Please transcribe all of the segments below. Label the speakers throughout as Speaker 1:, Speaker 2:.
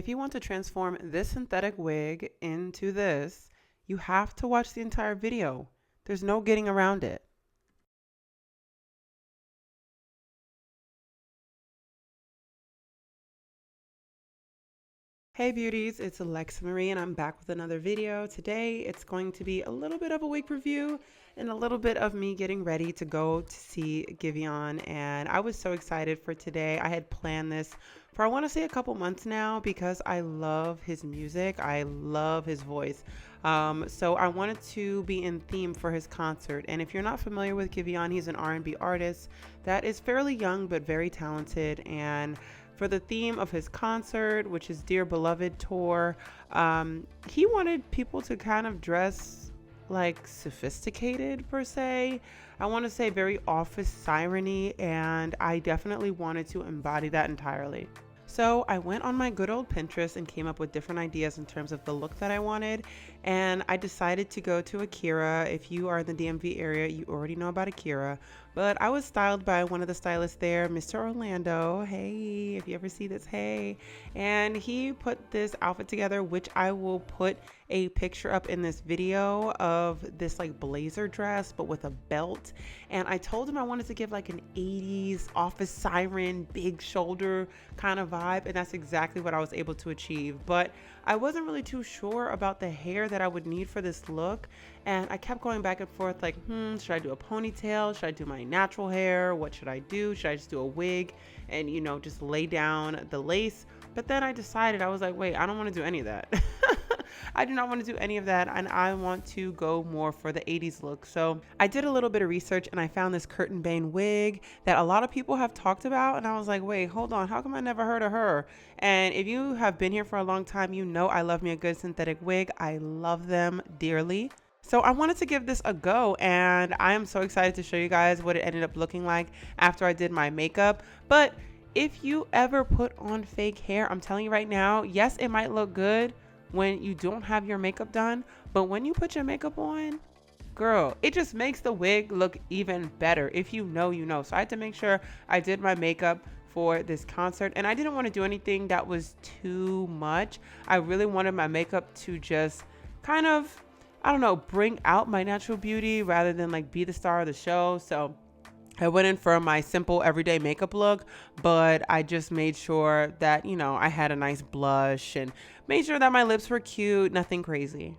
Speaker 1: If you want to transform this synthetic wig into this, you have to watch the entire video. There's no getting around it. Hey beauties, it's Alexa Marie and I'm back with another video. Today it's going to be a little bit of a wig review and a little bit of me getting ready to go to see Giveon, and I was so excited for today. I had planned this for I want to say a couple months now because I love his music. I love his voice. So I wanted to be in theme for his concert. And if you're not familiar with Giveon, he's an R&B artist that is fairly young but very talented, and for the theme of his concert, which is Dear Beloved Tour, he wanted people to kind of dress like sophisticated per se. I want to say very office siren-y, and I definitely wanted to embody that entirely. So I went on my good old Pinterest and came up with different ideas in terms of the look that I wanted, and I decided to go to Akira. If you are in the DMV area, you already know about Akira, but I was styled by one of the stylists there, Mr. Orlando. Hey, if you ever see this, hey. And he put this outfit together, which I will put a picture up in this video of this like blazer dress but with a belt. And I told him I wanted to give like an 80s office siren, big shoulder kind of vibe, and that's exactly what I was able to achieve. But I wasn't really too sure about the hair that I would need for this look, and I kept going back and forth like, should I do a ponytail? Should I do my natural hair? What should I do? Should I just do a wig and, you know, just lay down the lace? But then I decided, I was like, wait, I don't want to do any of that. I do not want to do any of that, and I want to go more for the 80s look. So I did a little bit of research and I found this curtain bane wig that a lot of people have talked about, and I was like, wait, hold on, how come I never heard of her? And if you have been here for a long time, you know I love me a good synthetic wig. I love them dearly. So I wanted to give this a go, and I am so excited to show you guys what it ended up looking like after I did my makeup. But if you ever put on fake hair, I'm telling you right now, yes, it might look good when you don't have your makeup done, but when you put your makeup on, girl, it just makes the wig look even better. If you know, you know. So I had to make sure I did my makeup for this concert, and I didn't want to do anything that was too much. I really wanted my makeup to just kind of, I don't know, bring out my natural beauty rather than like be the star of the show. So I went in for my simple everyday makeup look, but I just made sure that, you know, I had a nice blush and made sure that my lips were cute, nothing crazy.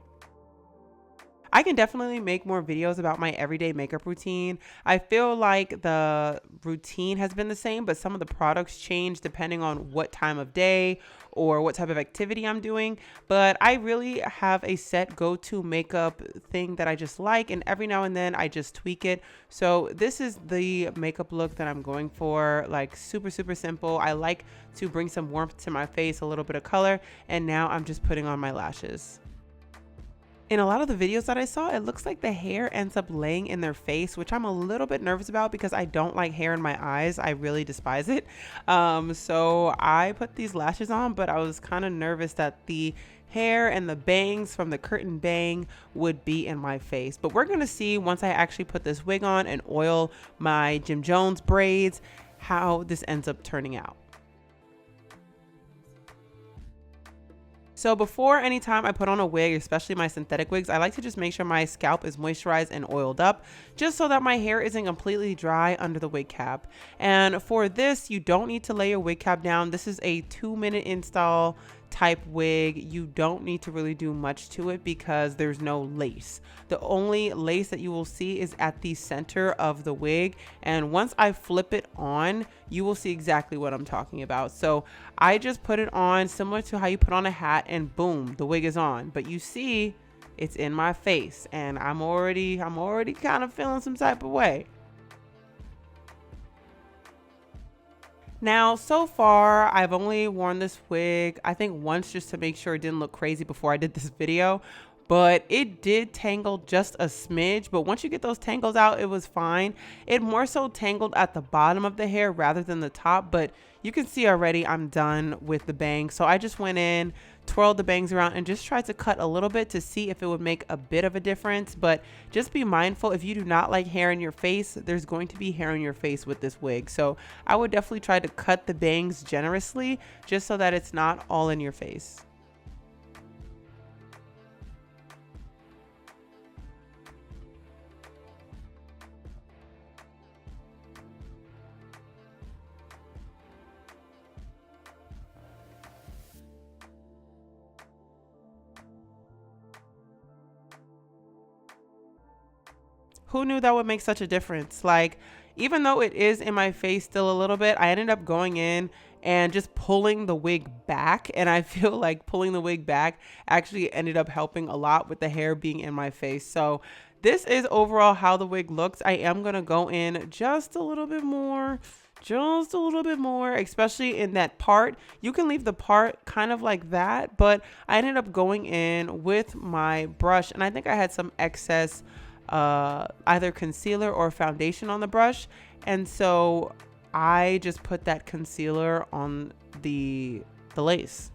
Speaker 1: I can definitely make more videos about my everyday makeup routine. I feel like the routine has been the same, but some of the products change depending on what time of day or what type of activity I'm doing. But I really have a set go-to makeup thing that I just like, and every now and then I just tweak it. So this is the makeup look that I'm going for, like super, super simple. I like to bring some warmth to my face, a little bit of color, and now I'm just putting on my lashes. In a lot of the videos that I saw, it looks like the hair ends up laying in their face, which I'm a little bit nervous about because I don't like hair in my eyes. I really despise it. So I put these lashes on, but I was kind of nervous that the hair and the bangs from the curtain bang would be in my face. But we're gonna see once I actually put this wig on and oil my Jim Jones braids, how this ends up turning out. So before any time I put on a wig, especially my synthetic wigs, I like to just make sure my scalp is moisturized and oiled up, just so that my hair isn't completely dry under the wig cap. And for this, you don't need to lay your wig cap down. This is a 2-minute install type wig. You don't need to really do much to it because there's no lace. The only lace that you will see is at the center of the wig, and once I flip it on, you will see exactly what I'm talking about. So I just put it on similar to how you put on a hat, and boom, the wig is on. But you see it's in my face, and I'm already kind of feeling some type of way. Now, so far, I've only worn this wig, I think once, just to make sure it didn't look crazy before I did this video, but it did tangle just a smidge. But once you get those tangles out, it was fine. It more so tangled at the bottom of the hair rather than the top, but you can see already I'm done with the bang. So I just went in twirled the bangs around and just tried to cut a little bit to see if it would make a bit of a difference. But just be mindful, if you do not like hair in your face, there's going to be hair in your face with this wig. So I would definitely try to cut the bangs generously just so that it's not all in your face. Who knew that would make such a difference? Like, even though it is in my face still a little bit, I ended up going in and just pulling the wig back. And I feel like pulling the wig back actually ended up helping a lot with the hair being in my face. So this is overall how the wig looks. I am going to go in just a little bit more, especially in that part. You can leave the part kind of like that, but I ended up going in with my brush, and I think I had some excess either concealer or foundation on the brush, and so I just put that concealer on the lace.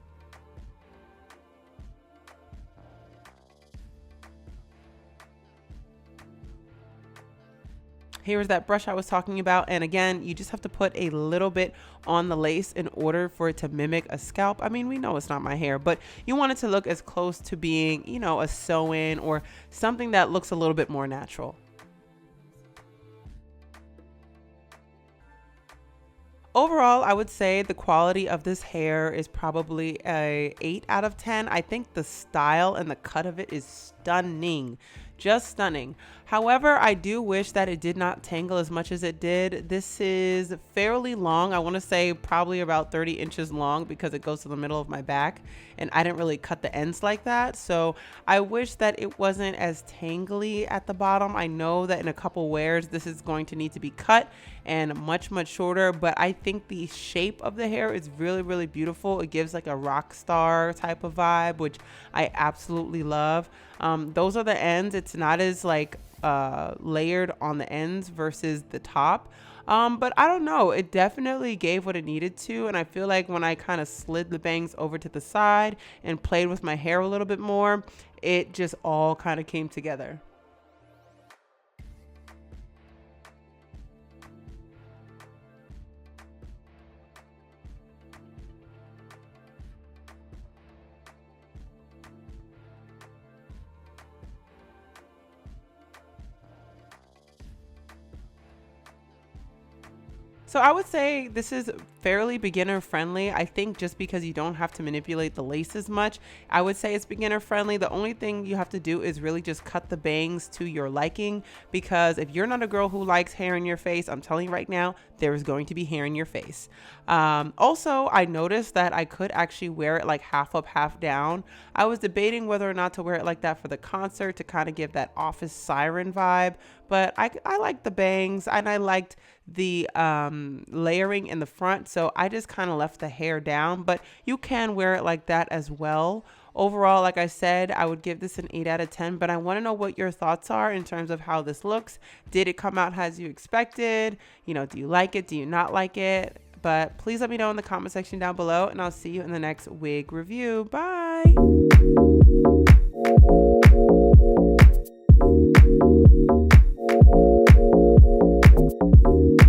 Speaker 1: Here's that brush I was talking about, and again, you just have to put a little bit on the lace in order for it to mimic a scalp. I mean, we know it's not my hair, but you want it to look as close to being, you know, a sew-in or something that looks a little bit more natural. Overall, I would say the quality of this hair is probably a 8 out of 10. I think the style and the cut of it is stunning. Just stunning. However, I do wish that it did not tangle as much as it did. This is fairly long. I want to say probably about 30 inches long because it goes to the middle of my back, and I didn't really cut the ends like that. So I wish that it wasn't as tangly at the bottom. I know that in a couple wears this is going to need to be cut and much shorter, but I think the shape of the hair is really beautiful. It gives like a rock star type of vibe, which I absolutely love. Those are the ends. It's not as like layered on the ends versus the top, but I don't know, it definitely gave what it needed to. And I feel like when I kind of slid the bangs over to the side and played with my hair a little bit more, it just all kind of came together. So I would say this is fairly beginner friendly. I think just because you don't have to manipulate the lace as much, I would say it's beginner friendly. The only thing you have to do is really just cut the bangs to your liking, because if you're not a girl who likes hair in your face, I'm telling you right now, there is going to be hair in your face. Also, I noticed that I could actually wear it like half up, half down. I was debating whether or not to wear it like that for the concert to kind of give that office siren vibe, but I liked the bangs and I liked the layering in the front, so I just kind of left the hair down, but you can wear it like that as well. Overall, like I said, I would give this an 8 out of 10, but I want to know what your thoughts are in terms of how this looks. Did it come out as you expected? You know, do you like it? Do you not like it? But please let me know in the comment section down below, and I'll see you in the next wig review. Bye.